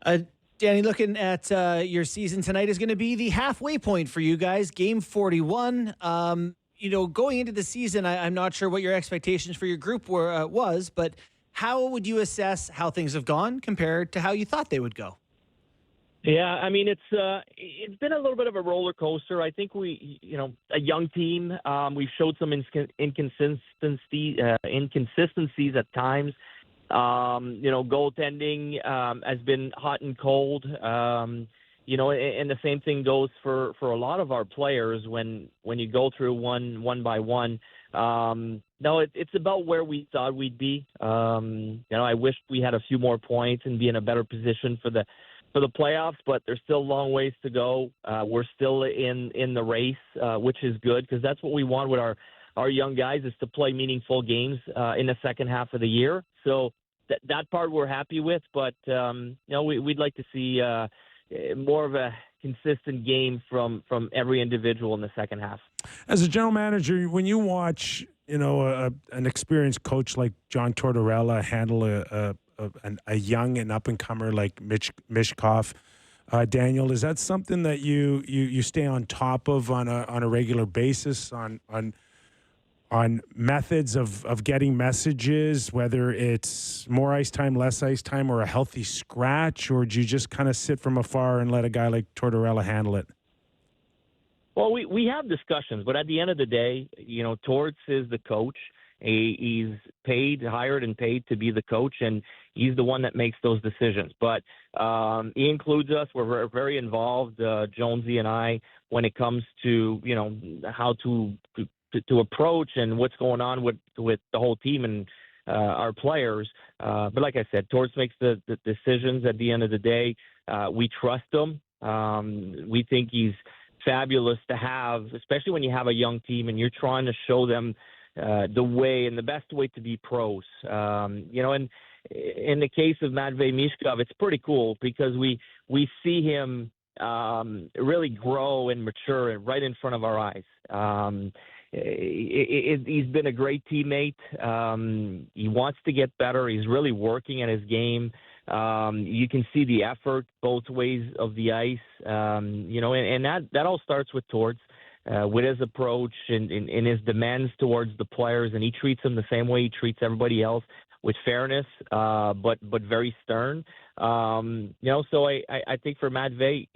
Uh, Danny, looking at your season tonight is going to be the halfway point for you guys. Game 41. Going into the season, I'm not sure what your expectations for your group was, but how would you assess how things have gone compared to how you thought they would go? Yeah, I mean it's been a little bit of a roller coaster. I think a young team. We've showed some inconsistencies at times. Goaltending has been hot and cold. And the same thing goes for a lot of our players when you go through one by one. No, it's about where we thought we'd be. I wish we had a few more points and be in a better position for the playoffs, but there's still a long ways to go. We're still in the race, which is good because that's what we want with our young guys is to play meaningful games in the second half of the year. So that part we're happy with, but we'd like to see more of a consistent game from every individual in the second half. As a general manager, when you watch, an experienced coach like John Tortorella handle a young and up and comer like Mitch Mishkov, Daniel, is that something that you stay on top of on a regular basis on methods of getting messages, whether it's more ice time, less ice time, or a healthy scratch, or do you just kind of sit from afar and let a guy like Tortorella handle it? Well, we have discussions, but at the end of the day, Torts is the coach. He's hired and paid to be the coach, and he's the one that makes those decisions. But he includes us. We're very involved, Jonesy and I, when it comes to how to approach and what's going on with the whole team and our players. But like I said, Torts makes the decisions at the end of the day. We trust him. We think he's fabulous to have, especially when you have a young team and you're trying to show them the way and the best way to be pros. And in the case of Matvei Mishkov, it's pretty cool because we see him really grow and mature right in front of our eyes. He's been a great teammate. He wants to get better. He's really working at his game. You can see the effort both ways of the ice, and that all starts with Torts, with his approach and his demands towards the players, and he treats them the same way he treats everybody else, with fairness, but very stern. So I think for Matvei,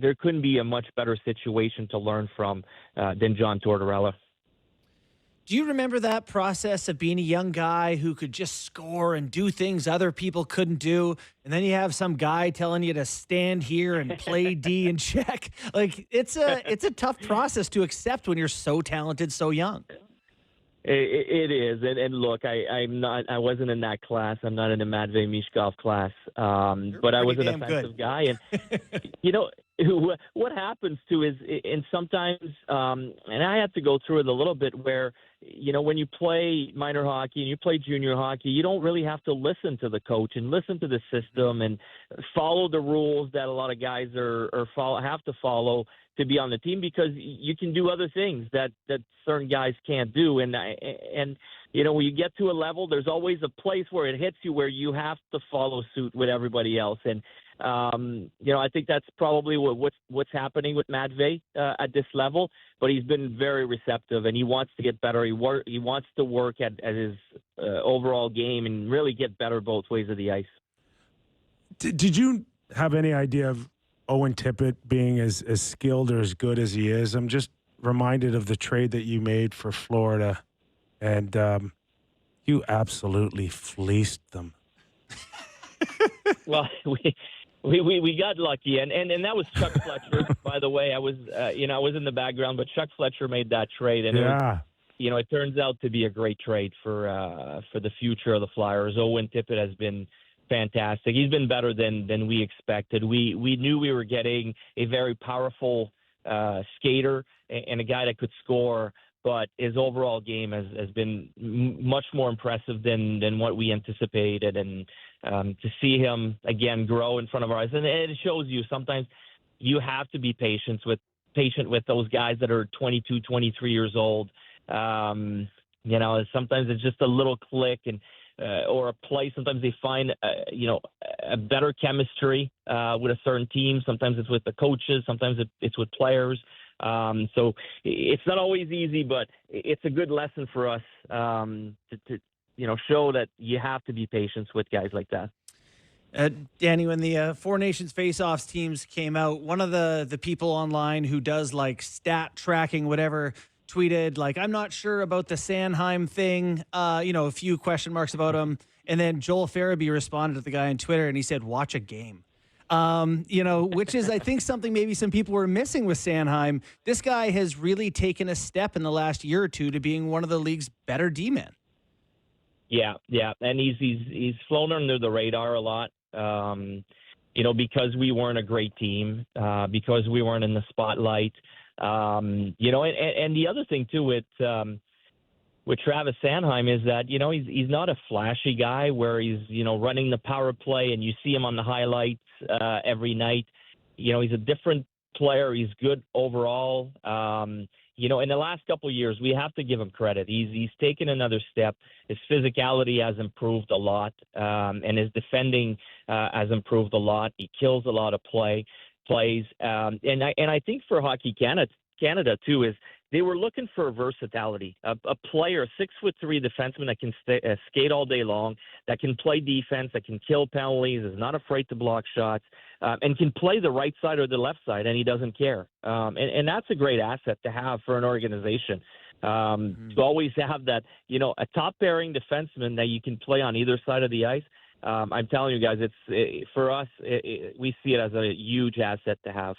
there couldn't be a much better situation to learn from than John Tortorella. Do you remember that process of being a young guy who could just score and do things other people couldn't do, and then you have some guy telling you to stand here and play D and check? Like it's a tough process to accept when you're so talented, so young. It is, and look, I wasn't in that class. I'm not in the Matvei Mishkov class, but I was an offensive guy, and what happens too is, and sometimes, and I have to go through it a little bit where, when you play minor hockey and you play junior hockey, you don't really have to listen to the coach and listen to the system and follow the rules that a lot of guys have to follow to be on the team, because you can do other things that certain guys can't do. And when you get to a level, there's always a place where it hits you where you have to follow suit with everybody else. And, I think that's probably what's happening with Matvei at this level, but he's been very receptive and he wants to get better. He wants to work at his overall game and really get better both ways of the ice. Did you have any idea of Owen Tippett being as skilled or as good as he is? I'm just reminded of the trade that you made for Florida, and you absolutely fleeced them. Well, we got lucky, and that was Chuck Fletcher, by the way. I was in the background, but Chuck Fletcher made that trade, and it turns out to be a great trade for the future of the Flyers. Owen Tippett has been fantastic. He's been better than we expected. We knew we were getting a very powerful skater and a guy that could score, but his overall game has been much more impressive than what we anticipated. And to see him again grow in front of our eyes, and it shows you sometimes you have to be patient with those guys that are 22, 23 years old. Sometimes it's just a little click, and or a play. Sometimes they find, a better chemistry with a certain team. Sometimes it's with the coaches. Sometimes it's with players. So it's not always easy, but it's a good lesson for us to show that you have to be patient with guys like that. Danny, when the Four Nations face-offs teams came out, one of the people online who does like stat tracking, whatever, tweeted like, "I'm not sure about the Sanheim thing." A few question marks about him, and then Joel Farabee responded to the guy on Twitter, and he said, "Watch a game." Which is, I think, something maybe some people were missing with Sanheim. This guy has really taken a step in the last year or two to being one of the league's better D-men. Yeah, and he's flown under the radar a lot. Because we weren't a great team, because we weren't in the spotlight. And the other thing too with Travis Sanheim is that, he's not a flashy guy where he's, running the power play and you see him on the highlights every night. He's a different player. He's good overall. In the last couple of years, we have to give him credit. He's taken another step. His physicality has improved a lot, and his defending has improved a lot. He kills a lot of plays. And I think for Hockey Canada too is they were looking for versatility, a player, 6'3" defenseman that can skate all day long, that can play defense, that can kill penalties, is not afraid to block shots, and can play the right side or the left side, and he doesn't care. And that's a great asset to have for an organization. To always have that, a top pairing defenseman that you can play on either side of the ice. I'm telling you guys, for us, we see it as a huge asset to have.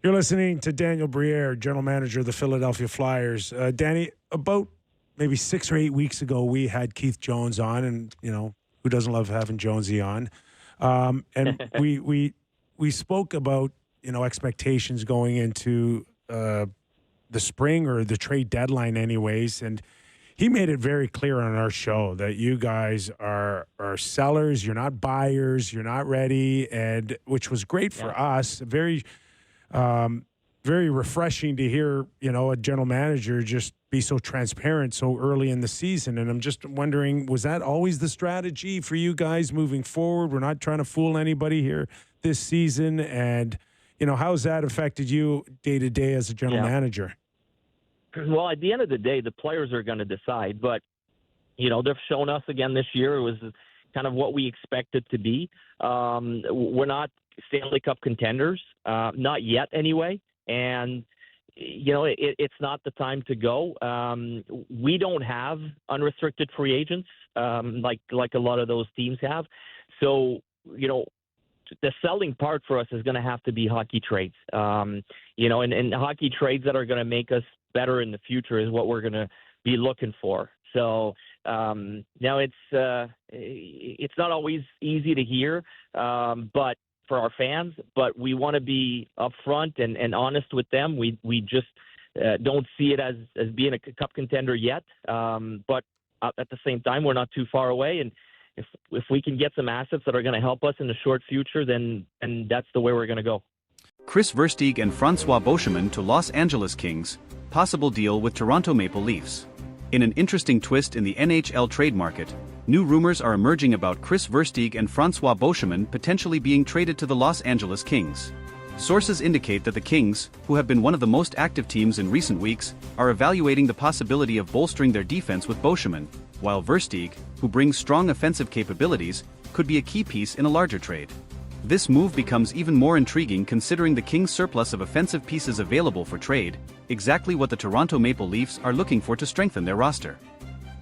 You're listening to Daniel Briere, General Manager of the Philadelphia Flyers. Danny, about maybe 6 or 8 weeks ago, we had Keith Jones on, and, who doesn't love having Jonesy on? And we spoke about, expectations going into the spring or the trade deadline anyways, and he made it very clear on our show that you guys are sellers, you're not buyers, you're not ready, and which was great for us. Very refreshing to hear, a general manager just be so transparent so early in the season. And I'm just wondering, was that always the strategy for you guys moving forward? We're not trying to fool anybody here this season. And, how's that affected you day to day as a general manager? Well, at the end of the day, the players are going to decide. But, they've shown us again this year it was kind of what we expected to be. We're not Stanley Cup contenders, not yet anyway. And, it's not the time to go. We don't have unrestricted free agents like a lot of those teams have. So, the selling part for us is going to have to be hockey trades. And hockey trades that are going to make us better in the future is what we're going to be looking for. So now it's not always easy to hear, but for our fans, but we want to be upfront and honest with them. We just don't see it as being a cup contender yet, but at the same time, we're not too far away. And if we can get some assets that are going to help us in the short future, then that's the way we're going to go. Chris Versteeg and Francois Beauchemin to Los Angeles Kings, possible deal with Toronto Maple Leafs. In an interesting twist in the NHL trade market, new rumors are emerging about Chris Versteeg and Francois Beauchemin potentially being traded to the Los Angeles Kings. Sources indicate that the Kings, who have been one of the most active teams in recent weeks, are evaluating the possibility of bolstering their defense with Beauchemin, while Versteeg, who brings strong offensive capabilities, could be a key piece in a larger trade. This move becomes even more intriguing considering the Kings' surplus of offensive pieces available for trade, exactly what the Toronto Maple Leafs are looking for to strengthen their roster.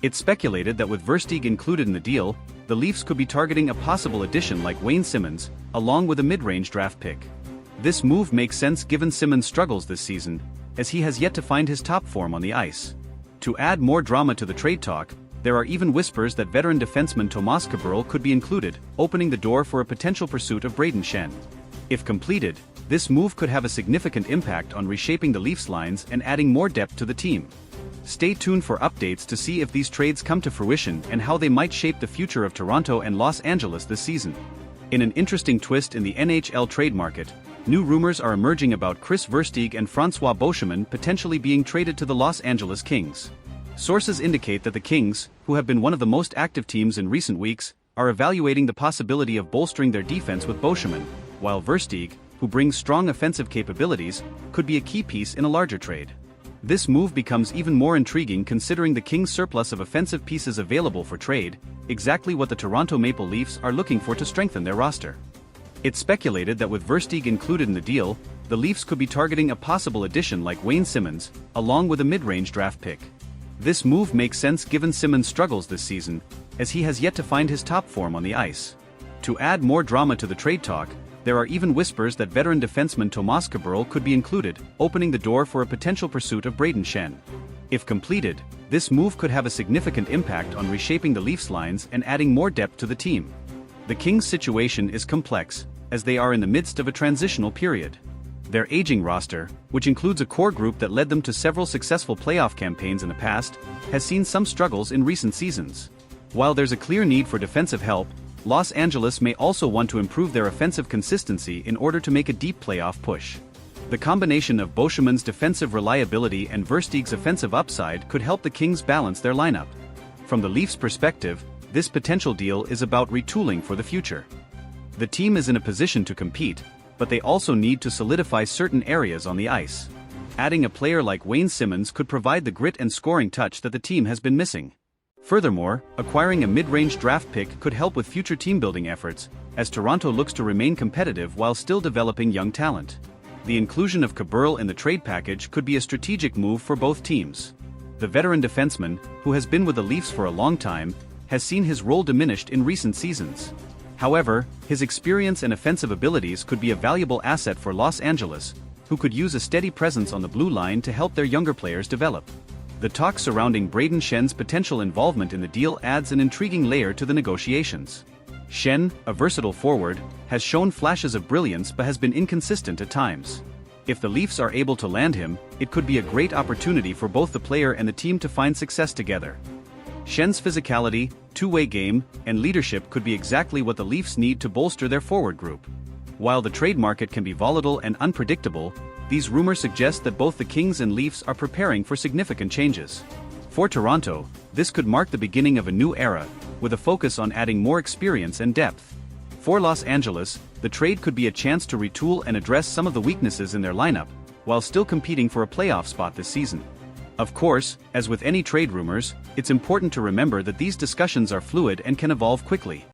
It's speculated that with Versteeg included in the deal, the Leafs could be targeting a possible addition like Wayne Simmons, along with a mid-range draft pick. This move makes sense given Simmons' struggles this season, as he has yet to find his top form on the ice. To add more drama to the trade talk, there are even whispers that veteran defenseman Tomas Kaberle could be included, opening the door for a potential pursuit of Brayden Schenn. If completed, this move could have a significant impact on reshaping the Leafs lines and adding more depth to the team. Stay tuned for updates to see if these trades come to fruition and how they might shape the future of Toronto and Los Angeles this season. In an interesting twist in the NHL trade market, new rumors are emerging about Chris Versteeg and Francois Beauchemin potentially being traded to the Los Angeles Kings. Sources indicate that the Kings, who have been one of the most active teams in recent weeks, are evaluating the possibility of bolstering their defense with Boschman, while Versteeg, who brings strong offensive capabilities, could be a key piece in a larger trade. This move becomes even more intriguing considering the Kings' surplus of offensive pieces available for trade, exactly what the Toronto Maple Leafs are looking for to strengthen their roster. It's speculated that with Versteeg included in the deal, the Leafs could be targeting a possible addition like Wayne Simmonds, along with a mid-range draft pick. This move makes sense given Simmonds' struggles this season, as he has yet to find his top form on the ice. To add more drama to the trade talk, there are even whispers that veteran defenseman Tomas Kaberle could be included, opening the door for a potential pursuit of Brayden Schenn. If completed, this move could have a significant impact on reshaping the Leafs lines and adding more depth to the team. The Kings' situation is complex, as they are in the midst of a transitional period. Their aging roster, which includes a core group that led them to several successful playoff campaigns in the past, has seen some struggles in recent seasons. While there's a clear need for defensive help, Los Angeles may also want to improve their offensive consistency in order to make a deep playoff push. The combination of Boschman's defensive reliability and Versteeg's offensive upside could help the Kings balance their lineup. From the Leafs' perspective, this potential deal is about retooling for the future. The team is in a position to compete, but they also need to solidify certain areas on the ice. Adding a player like Wayne Simmonds could provide the grit and scoring touch that the team has been missing. Furthermore, acquiring a mid-range draft pick could help with future team-building efforts, as Toronto looks to remain competitive while still developing young talent. The inclusion of Kaberle in the trade package could be a strategic move for both teams. The veteran defenseman, who has been with the Leafs for a long time, has seen his role diminished in recent seasons. However, his experience and offensive abilities could be a valuable asset for Los Angeles, who could use a steady presence on the blue line to help their younger players develop. The talk surrounding Brayden Schenn's potential involvement in the deal adds an intriguing layer to the negotiations. Schenn, a versatile forward, has shown flashes of brilliance but has been inconsistent at times. If the Leafs are able to land him, it could be a great opportunity for both the player and the team to find success together. Schenn's physicality, two-way game, and leadership could be exactly what the Leafs need to bolster their forward group. While the trade market can be volatile and unpredictable, these rumors suggest that both the Kings and Leafs are preparing for significant changes. For Toronto, this could mark the beginning of a new era, with a focus on adding more experience and depth. For Los Angeles, the trade could be a chance to retool and address some of the weaknesses in their lineup, while still competing for a playoff spot this season. Of course, as with any trade rumors, it's important to remember that these discussions are fluid and can evolve quickly.